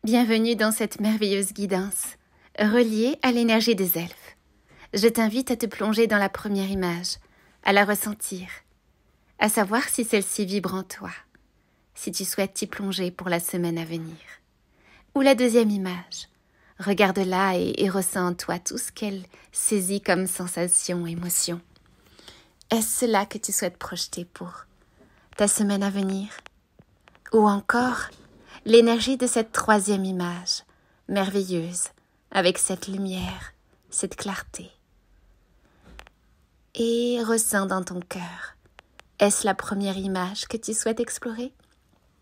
Bienvenue dans cette merveilleuse guidance, reliée à l'énergie des elfes. Je t'invite à te plonger dans la première image, à la ressentir, à savoir si celle-ci vibre en toi, si tu souhaites t'y plonger pour la semaine à venir. Ou la deuxième image, regarde-la et ressens en toi tout ce qu'elle saisit comme sensation, émotion. Est-ce cela que tu souhaites projeter pour ta semaine à venir? Ou encore l'énergie de cette troisième image, merveilleuse, avec cette lumière, cette clarté. Et ressens dans ton cœur, est-ce la première image que tu souhaites explorer?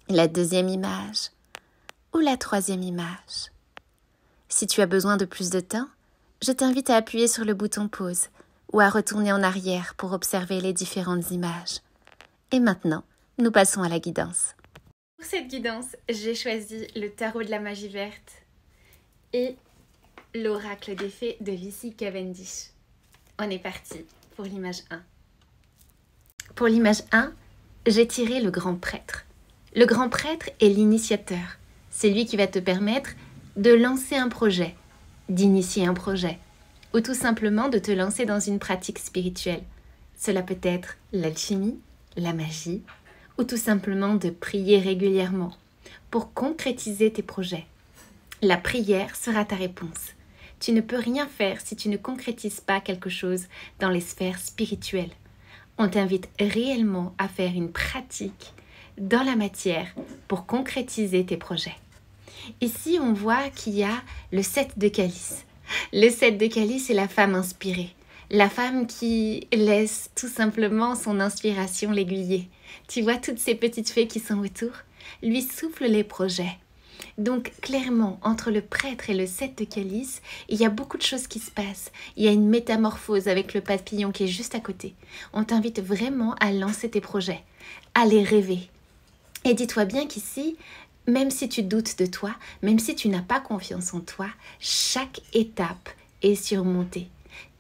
La deuxième image ou la troisième image? Si tu as besoin de plus de temps, je t'invite à appuyer sur le bouton pause ou à retourner en arrière pour observer les différentes images. Et maintenant, nous passons à la guidance. Pour cette guidance, j'ai choisi le tarot de la magie verte et l'oracle des fées de Lizzie Cavendish. On est parti pour l'image 1. Pour l'image 1, j'ai tiré le grand prêtre. Le grand prêtre est l'initiateur. C'est lui qui va te permettre de lancer un projet, d'initier un projet, ou tout simplement de te lancer dans une pratique spirituelle. Cela peut être l'alchimie, la magie, ou tout simplement de prier régulièrement pour concrétiser tes projets. La prière sera ta réponse. Tu ne peux rien faire si tu ne concrétises pas quelque chose dans les sphères spirituelles. On t'invite réellement à faire une pratique dans la matière pour concrétiser tes projets. Ici, on voit qu'il y a le 7 de calice. Le 7 de calice est la femme inspirée. La femme qui laisse tout simplement son inspiration l'aiguiller. Tu vois toutes ces petites fées qui sont autour, lui soufflent les projets. Donc clairement, entre le prêtre et le 7 de calice, il y a beaucoup de choses qui se passent. Il y a une métamorphose avec le papillon qui est juste à côté. On t'invite vraiment à lancer tes projets, à les rêver. Et dis-toi bien qu'ici, même si tu doutes de toi, même si tu n'as pas confiance en toi, chaque étape est surmontée.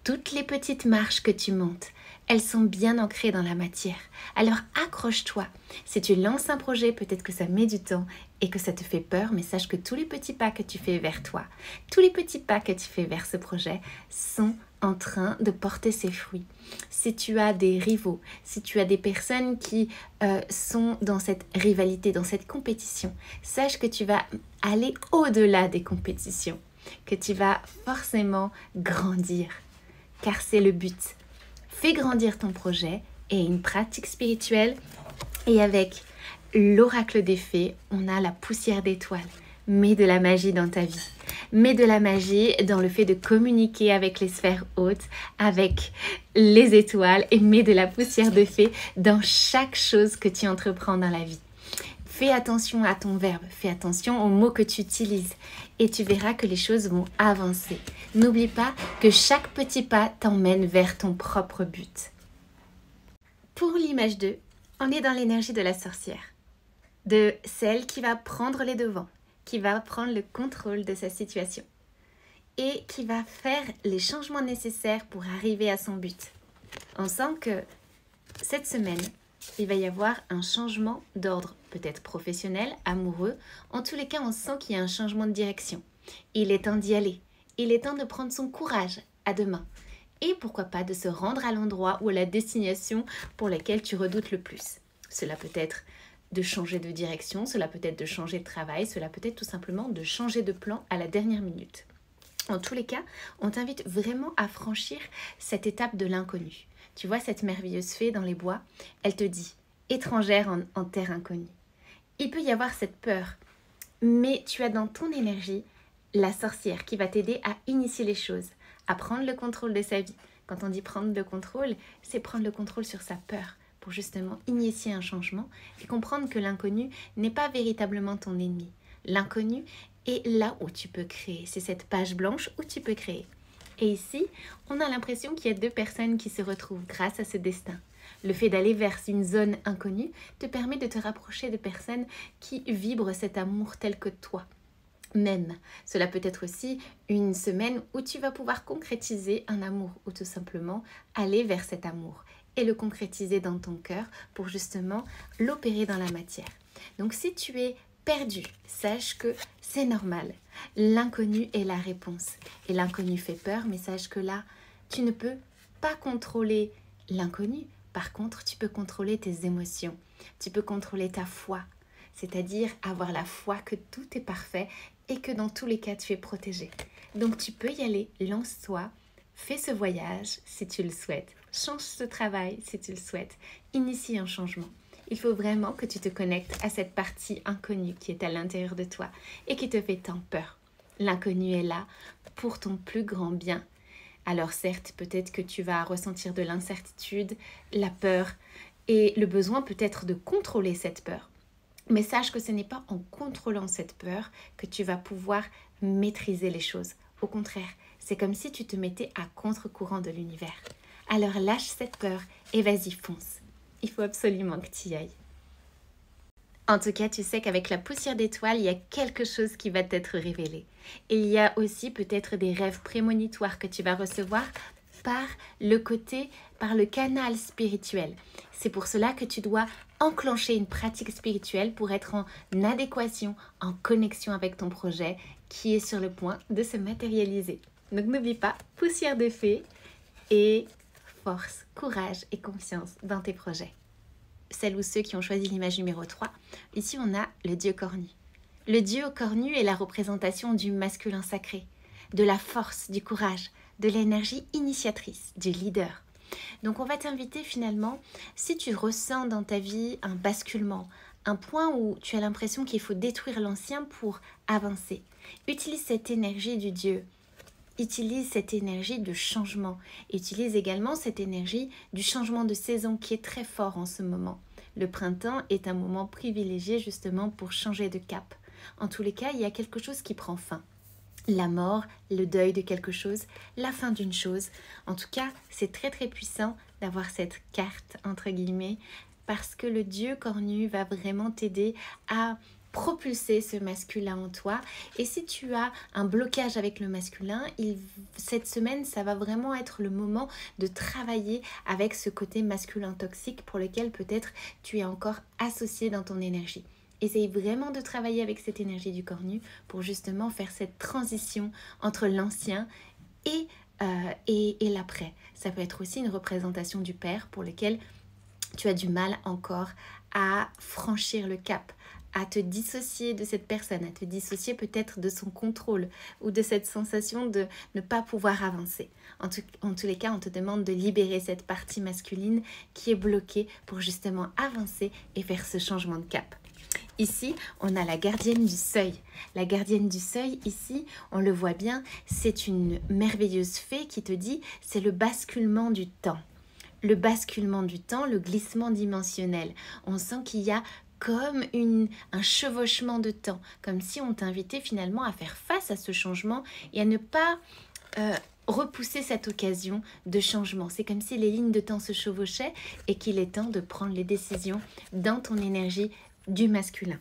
Toutes les petites marches que tu montes, elles sont bien ancrées dans la matière. Alors accroche-toi. Si tu lances un projet, peut-être que ça met du temps et que ça te fait peur, mais sache que tous les petits pas que tu fais vers toi, tous les petits pas que tu fais vers ce projet sont en train de porter ses fruits. Si tu as des rivaux, si tu as des personnes qui sont dans cette rivalité, dans cette compétition, sache que tu vas aller au-delà des compétitions, que tu vas forcément grandir. Car c'est le but. Fais grandir ton projet et une pratique spirituelle. Et avec l'oracle des fées, on a la poussière d'étoiles. Mets de la magie dans ta vie. Mets de la magie dans le fait de communiquer avec les sphères hautes, avec les étoiles. Et mets de la poussière de fée dans chaque chose que tu entreprends dans la vie. Fais attention à ton verbe, fais attention aux mots que tu utilises et tu verras que les choses vont avancer. N'oublie pas que chaque petit pas t'emmène vers ton propre but. Pour l'image 2, on est dans l'énergie de la sorcière, de celle qui va prendre les devants, qui va prendre le contrôle de sa situation et qui va faire les changements nécessaires pour arriver à son but. On sent que cette semaine, il va y avoir un changement d'ordre, peut-être professionnel, amoureux. En tous les cas, on sent qu'il y a un changement de direction. Il est temps d'y aller. Il est temps de prendre son courage à deux mains. Et pourquoi pas de se rendre à l'endroit ou à la destination pour laquelle tu redoutes le plus. Cela peut être de changer de direction, cela peut être de changer de travail, cela peut être tout simplement de changer de plan à la dernière minute. En tous les cas, on t'invite vraiment à franchir cette étape de l'inconnu. Tu vois cette merveilleuse fée dans les bois, elle te dit « étrangère en terre inconnue ». Il peut y avoir cette peur, mais tu as dans ton énergie la sorcière qui va t'aider à initier les choses, à prendre le contrôle de sa vie. Quand on dit prendre le contrôle, c'est prendre le contrôle sur sa peur pour justement initier un changement et comprendre que l'inconnu n'est pas véritablement ton ennemi. L'inconnu est là où tu peux créer, c'est cette page blanche où tu peux créer. Et ici, on a l'impression qu'il y a deux personnes qui se retrouvent grâce à ce destin. Le fait d'aller vers une zone inconnue te permet de te rapprocher de personnes qui vibrent cet amour tel que toi. Même, cela peut être aussi une semaine où tu vas pouvoir concrétiser un amour ou tout simplement aller vers cet amour et le concrétiser dans ton cœur pour justement l'opérer dans la matière. Donc si tu es perdu, sache que c'est normal. L'inconnu est la réponse. Et l'inconnu fait peur, mais sache que là, tu ne peux pas contrôler l'inconnu. Par contre, tu peux contrôler tes émotions. Tu peux contrôler ta foi. C'est-à-dire avoir la foi que tout est parfait et que dans tous les cas, tu es protégé. Donc, tu peux y aller, lance-toi, fais ce voyage si tu le souhaites. Change ce travail si tu le souhaites. Initie un changement. Il faut vraiment que tu te connectes à cette partie inconnue qui est à l'intérieur de toi et qui te fait tant peur. L'inconnu est là pour ton plus grand bien. Alors certes, peut-être que tu vas ressentir de l'incertitude, la peur et le besoin peut-être de contrôler cette peur. Mais sache que ce n'est pas en contrôlant cette peur que tu vas pouvoir maîtriser les choses. Au contraire, c'est comme si tu te mettais à contre-courant de l'univers. Alors lâche cette peur et vas-y, fonce. Il faut absolument que tu y ailles. En tout cas, tu sais qu'avec la poussière d'étoiles, il y a quelque chose qui va t'être révélé. Et il y a aussi peut-être des rêves prémonitoires que tu vas recevoir par le canal spirituel. C'est pour cela que tu dois enclencher une pratique spirituelle pour être en adéquation, en connexion avec ton projet qui est sur le point de se matérialiser. Donc n'oublie pas, poussière de fée et force, courage et confiance dans tes projets. Celles ou ceux qui ont choisi l'image numéro 3, ici on a le dieu cornu. Le dieu cornu est la représentation du masculin sacré, de la force, du courage, de l'énergie initiatrice, du leader. Donc on va t'inviter finalement, si tu ressens dans ta vie un basculement, un point où tu as l'impression qu'il faut détruire l'ancien pour avancer, utilise cette énergie du dieu. Utilise cette énergie de changement. Utilise également cette énergie du changement de saison qui est très fort en ce moment. Le printemps est un moment privilégié justement pour changer de cap. En tous les cas, il y a quelque chose qui prend fin. La mort, le deuil de quelque chose, la fin d'une chose. En tout cas, c'est très très puissant d'avoir cette carte entre guillemets parce que le dieu cornu va vraiment t'aider à propulser ce masculin en toi. Et si tu as un blocage avec le masculin, cette semaine, ça va vraiment être le moment de travailler avec ce côté masculin toxique pour lequel peut-être tu es encore associé dans ton énergie. Essaye vraiment de travailler avec cette énergie du cornu pour justement faire cette transition entre l'ancien et l'après. Ça peut être aussi une représentation du père pour lequel tu as du mal encore à franchir le cap, à te dissocier de cette personne, à te dissocier peut-être de son contrôle ou de cette sensation de ne pas pouvoir avancer. En tous les cas, on te demande de libérer cette partie masculine qui est bloquée pour justement avancer et faire ce changement de cap. Ici, on a la gardienne du seuil. La gardienne du seuil, ici, on le voit bien, c'est une merveilleuse fée qui te dit c'est le basculement du temps. Le basculement du temps, le glissement dimensionnel. On sent qu'il y a comme un chevauchement de temps, comme si on t'invitait finalement à faire face à ce changement et à ne pas repousser cette occasion de changement. C'est comme si les lignes de temps se chevauchaient et qu'il est temps de prendre les décisions dans ton énergie du masculin.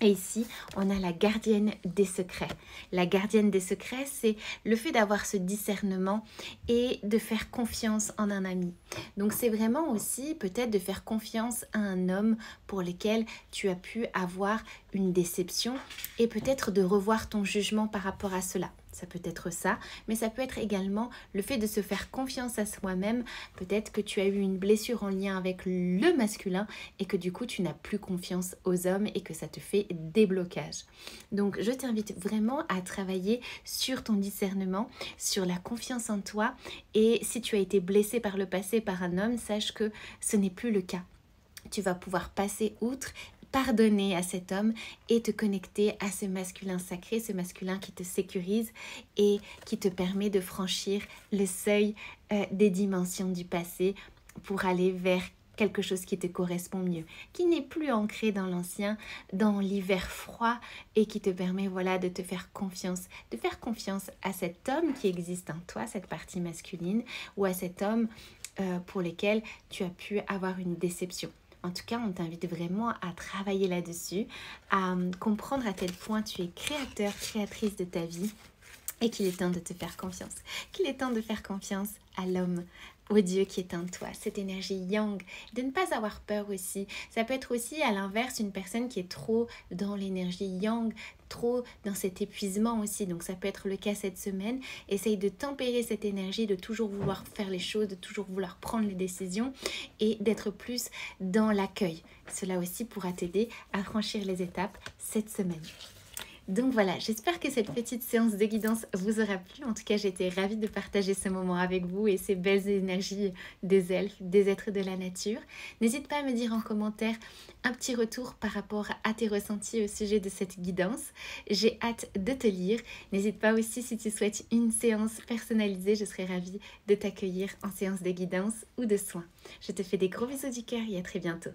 Et ici, on a la gardienne des secrets. La gardienne des secrets, c'est le fait d'avoir ce discernement et de faire confiance en un ami. Donc, c'est vraiment aussi peut-être de faire confiance à un homme pour lequel tu as pu avoir une déception et peut-être de revoir ton jugement par rapport à cela. Ça peut être ça, mais ça peut être également le fait de se faire confiance à soi-même. Peut-être que tu as eu une blessure en lien avec le masculin et que du coup, tu n'as plus confiance aux hommes et que ça te fait des blocages. Donc, je t'invite vraiment à travailler sur ton discernement, sur la confiance en toi. Et si tu as été blessé par le passé par un homme, sache que ce n'est plus le cas. Tu vas pouvoir passer outre, pardonner à cet homme et te connecter à ce masculin sacré, ce masculin qui te sécurise et qui te permet de franchir le seuil des dimensions du passé pour aller vers quelque chose qui te correspond mieux, qui n'est plus ancré dans l'ancien, dans l'hiver froid et qui te permet voilà de te faire confiance à cet homme qui existe en toi, cette partie masculine, ou à cet homme pour lequel tu as pu avoir une déception. En tout cas, on t'invite vraiment à travailler là-dessus, à comprendre à quel point tu es créateur, créatrice de ta vie et qu'il est temps de te faire confiance. Qu'il est temps de faire confiance à l'homme au Dieu qui est en toi, cette énergie yang, de ne pas avoir peur aussi. Ça peut être aussi à l'inverse une personne qui est trop dans l'énergie yang, trop dans cet épuisement aussi. Donc ça peut être le cas cette semaine. Essaye de tempérer cette énergie, de toujours vouloir faire les choses, de toujours vouloir prendre les décisions et d'être plus dans l'accueil. Cela aussi pourra t'aider à franchir les étapes cette semaine. Donc voilà, j'espère que cette petite séance de guidance vous aura plu. En tout cas, j'étais ravie de partager ce moment avec vous et ces belles énergies des elfes, des êtres de la nature. N'hésite pas à me dire en commentaire un petit retour par rapport à tes ressentis au sujet de cette guidance. J'ai hâte de te lire. N'hésite pas aussi si tu souhaites une séance personnalisée, je serai ravie de t'accueillir en séance de guidance ou de soins. Je te fais des gros bisous du cœur et à très bientôt.